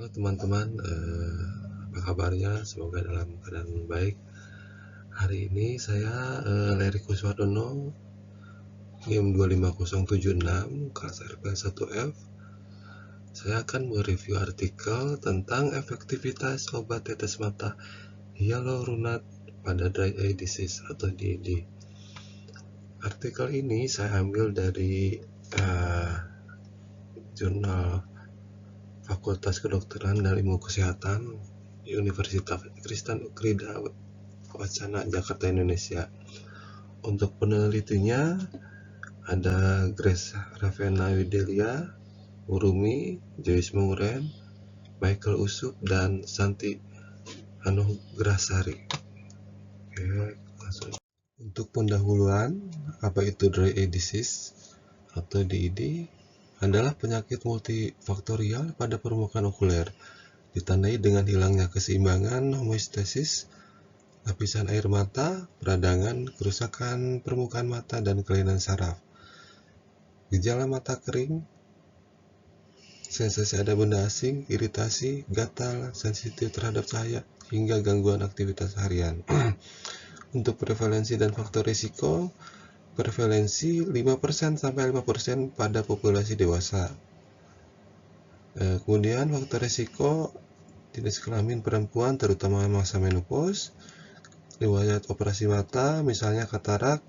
Halo teman-teman, apa kabarnya? Semoga dalam keadaan baik. Hari ini saya Lery Kuswardono, NIM 25076, kelas RP 1F. Saya akan mereview artikel tentang efektivitas obat tetes mata hyaluronat pada dry eye disease atau DED. Artikel ini saya ambil dari jurnal Fakultas Kedokteran dan Ilmu Kesehatan Universitas Kristen Ukrida Wacana Jakarta, Indonesia. Untuk penelitinya ada Grace Ravena Widelia, Urumi, Joyce Munguren, Michael Usup, dan Santi Anugrasari. Oke, langsung. Untuk pendahuluan, apa itu dry eye disease atau DED? Adalah penyakit multifaktorial pada permukaan okuler, ditandai dengan hilangnya keseimbangan homeostasis lapisan air mata, peradangan, kerusakan permukaan mata, dan kelainan saraf. Gejala mata kering, sensasi ada benda asing, iritasi, gatal, sensitif terhadap cahaya, hingga gangguan aktivitas harian. Untuk prevalensi dan faktor risiko, prevalensi 5% sampai 5% pada populasi dewasa. Kemudian faktor risiko, jenis kelamin perempuan terutama masa menopause, riwayat operasi mata misalnya katarak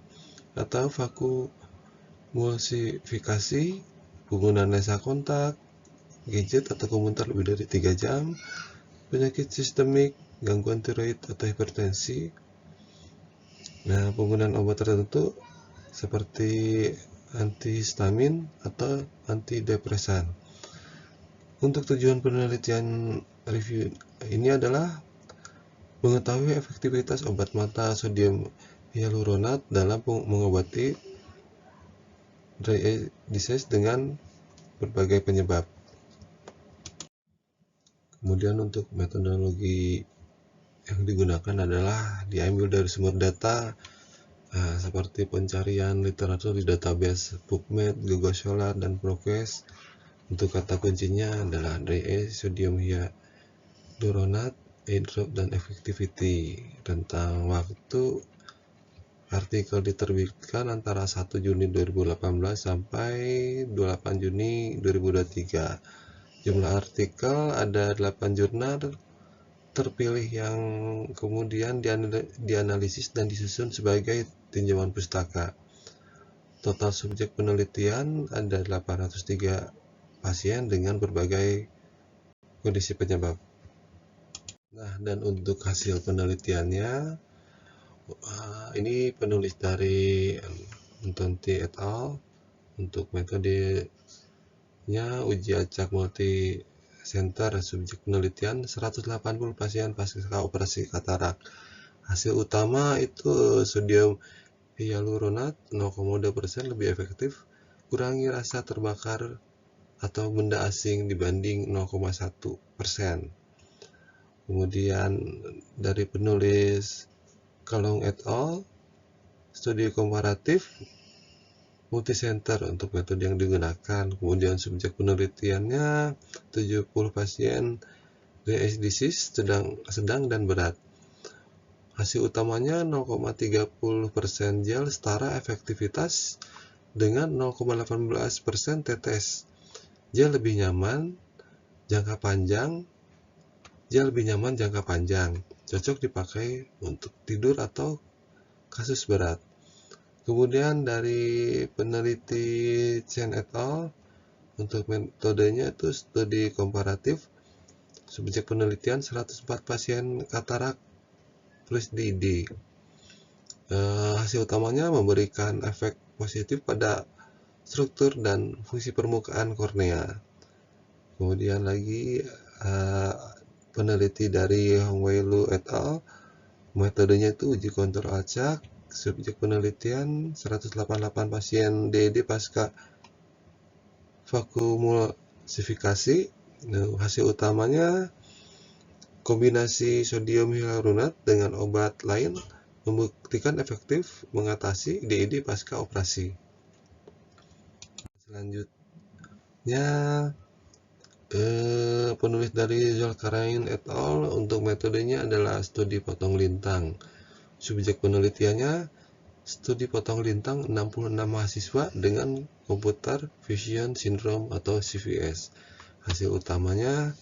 atau vakuumulsifikasi, penggunaan lensa kontak, gadget atau komuter lebih dari 3 jam, penyakit sistemik, gangguan tiroid atau hipertensi. Nah, penggunaan obat tertentu seperti antihistamin atau antidepresan. Untuk tujuan penelitian review ini adalah mengetahui efektivitas obat mata sodium hyaluronat dalam mengobati dry eye disease dengan berbagai penyebab. Kemudian untuk metodologi yang digunakan adalah diambil dari sumber data seperti pencarian literatur di database PubMed, Google Scholar, dan ProQuest. Untuk kata kuncinya adalah dry eye sodium hyaluronat, eye drop, dan effectivity. Tentang waktu, artikel diterbitkan antara 1 Juni 2018 sampai 28 Juni 2023. Jumlah artikel ada 8 jurnal terpilih yang kemudian dianalisis dan disusun sebagai tinjauan pustaka. Total subjek penelitian ada 803 pasien dengan berbagai kondisi penyebab. Nah, dan untuk hasil penelitiannya, ini penulis dari Montonti et al. Untuk metodenya uji acak multi center, subjek penelitian 180 pasien pasca operasi katarak. Hasil utama itu sodium hyaluronat 0,2% lebih efektif kurangi rasa terbakar atau benda asing dibanding 0,1%. Kemudian dari penulis Kalong et al. Studi komparatif multicenter untuk metode yang digunakan. Kemudian subjek penelitiannya 70 pasien dry eye disease sedang dan berat. Hasil utamanya 0,30% gel setara efektivitas dengan 0,18% tetes. Gel lebih nyaman jangka panjang, cocok dipakai untuk tidur atau kasus berat. Kemudian dari peneliti Chen et al. Untuk metodenya itu studi komparatif, subjek penelitian 104 pasien katarak plus DED. Hasil utamanya memberikan efek positif pada struktur dan fungsi permukaan kornea. Kemudian lagi peneliti dari Hongwei Lu et al. Metodenya itu uji kontrol acak, subjek penelitian 188 pasien DED pasca vakuumulsifikasi. Hasil utamanya kombinasi sodium hyaluronat dengan obat lain membuktikan efektif mengatasi DED pasca operasi. Selanjutnya Penulis dari Zulkarnain et al. Untuk metodenya adalah studi potong lintang. Subjek penelitiannya studi potong lintang 66 mahasiswa dengan Computer Vision Syndrome atau CVS. Hasil utamanya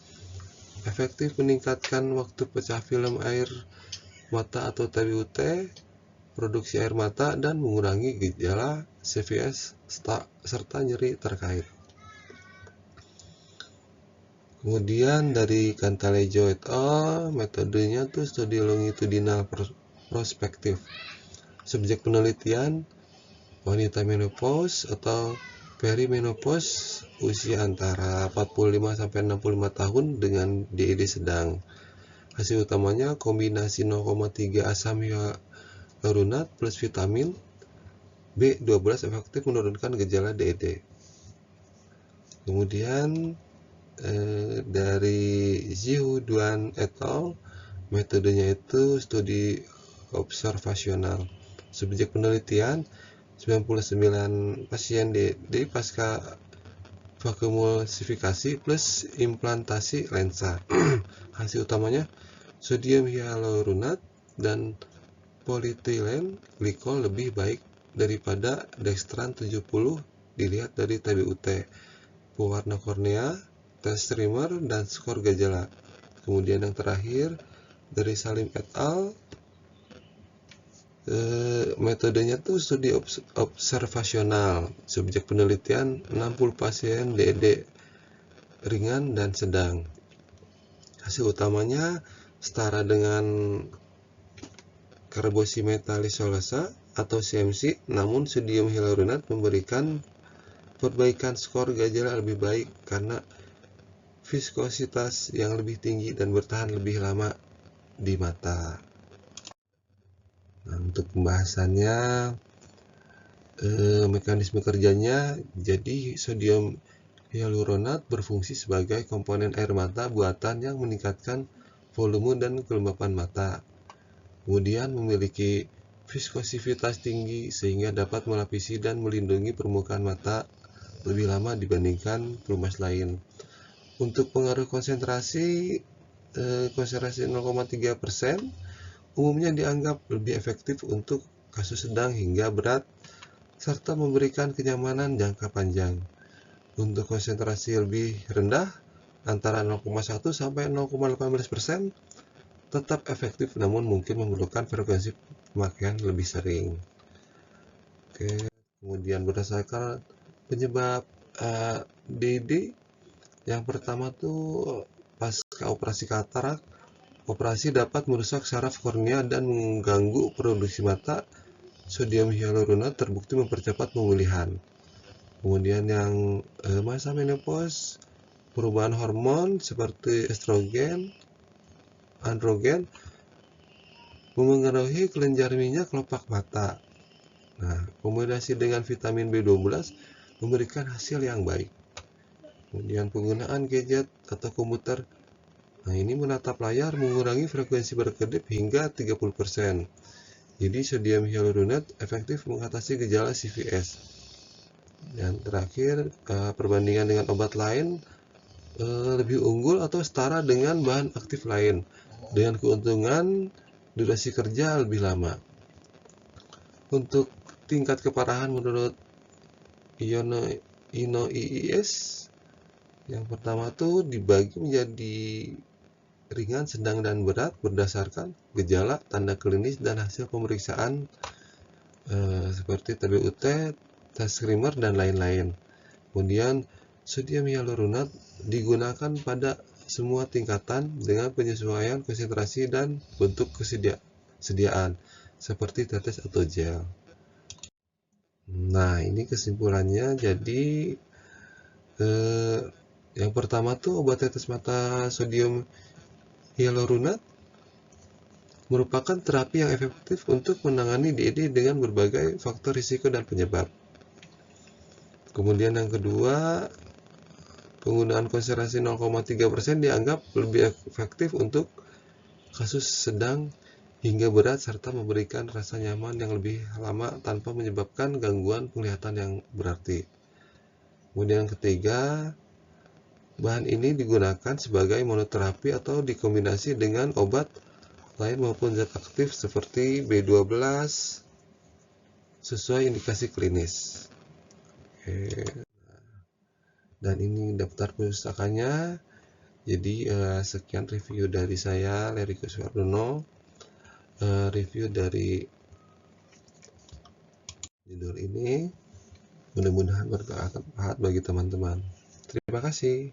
efektif meningkatkan waktu pecah film air mata atau TBUT, produksi air mata, dan mengurangi gejala CVS serta nyeri terkait. Kemudian dari Cantalejo et al. Metodenya tuh studi longitudinal prospektif. Subjek penelitian wanita menopause atau perimenopause usia antara 45-65 tahun dengan DED sedang. Hasil utamanya kombinasi 0,3 asam hyaluronat plus vitamin B12 efektif menurunkan gejala DED. Kemudian dari Zhu Duan et al. Metodenya itu studi observasional. Subjek penelitian 99 pasien DED pasca vakumulsifikasi plus implantasi lensa. Hasil utamanya sodium hyaluronat dan polyethylene glikol lebih baik daripada dextran 70 dilihat dari TBUT, pewarna kornea, tes streamer, dan skor gejala. Kemudian yang terakhir dari Salim et al. Metodenya tuh studi observasional. Subjek penelitian 60 pasien DED ringan dan sedang. Hasil utamanya setara dengan karbosimetalisolasa atau CMC, namun sodium hyaluronat memberikan perbaikan skor gejala lebih baik karena viskositas yang lebih tinggi dan bertahan lebih lama di mata. Nah, untuk pembahasannya, mekanisme kerjanya, jadi sodium hyaluronat berfungsi sebagai komponen air mata buatan yang meningkatkan volume dan kelembapan mata. Kemudian memiliki viskositas tinggi sehingga dapat melapisi dan melindungi permukaan mata lebih lama dibandingkan pelumas lain. Untuk pengaruh konsentrasi 0,3% umumnya dianggap lebih efektif untuk kasus sedang hingga berat serta memberikan kenyamanan jangka panjang. Untuk konsentrasi lebih rendah antara 0,1 sampai 0,18% tetap efektif namun mungkin memerlukan frekuensi pemakaian lebih sering. Oke, kemudian berdasarkan penyebab DED, yang pertama tuh pasca operasi katarak, operasi dapat merusak saraf kornea dan mengganggu produksi mata. Sodium hyaluronat terbukti mempercepat pemulihan. Kemudian yang masa menopause, perubahan hormon seperti estrogen, androgen memengaruhi kelenjar minyak kelopak mata. Nah, kombinasi dengan vitamin B12 memberikan hasil yang baik. Kemudian penggunaan gadget atau komputer, nah ini menatap layar mengurangi frekuensi berkedip hingga 30%. Jadi sodium hyaluronat efektif mengatasi gejala CVS. Dan terakhir, perbandingan dengan obat lain lebih unggul atau setara dengan bahan aktif lain dengan keuntungan durasi kerja lebih lama. Untuk tingkat keparahan menurut INOIIS, yang pertama tuh dibagi menjadi ringan, sedang, dan berat berdasarkan gejala, tanda klinis, dan hasil pemeriksaan seperti TBUT, tes screamer, dan lain-lain. Kemudian sodium hyaluronat digunakan pada semua tingkatan dengan penyesuaian konsentrasi dan bentuk kesediaan seperti tetes atau gel. Nah, ini kesimpulannya. Jadi yang pertama tuh obat tetes mata sodium hyaluronat merupakan terapi yang efektif untuk menangani DED dengan berbagai faktor risiko dan penyebab. Kemudian yang kedua, penggunaan konsentrasi 0,3% dianggap lebih efektif untuk kasus sedang hingga berat serta memberikan rasa nyaman yang lebih lama tanpa menyebabkan gangguan penglihatan yang berarti. Kemudian yang ketiga, Bahan ini digunakan sebagai monoterapi atau dikombinasi dengan obat lain maupun zat aktif seperti B12 sesuai indikasi klinis. Oke. Dan ini daftar pustakanya. Jadi sekian review dari saya, Lery Kuswardono. Review dari judul ini mudah-mudahan bermanfaat bagi teman-teman. Terima kasih.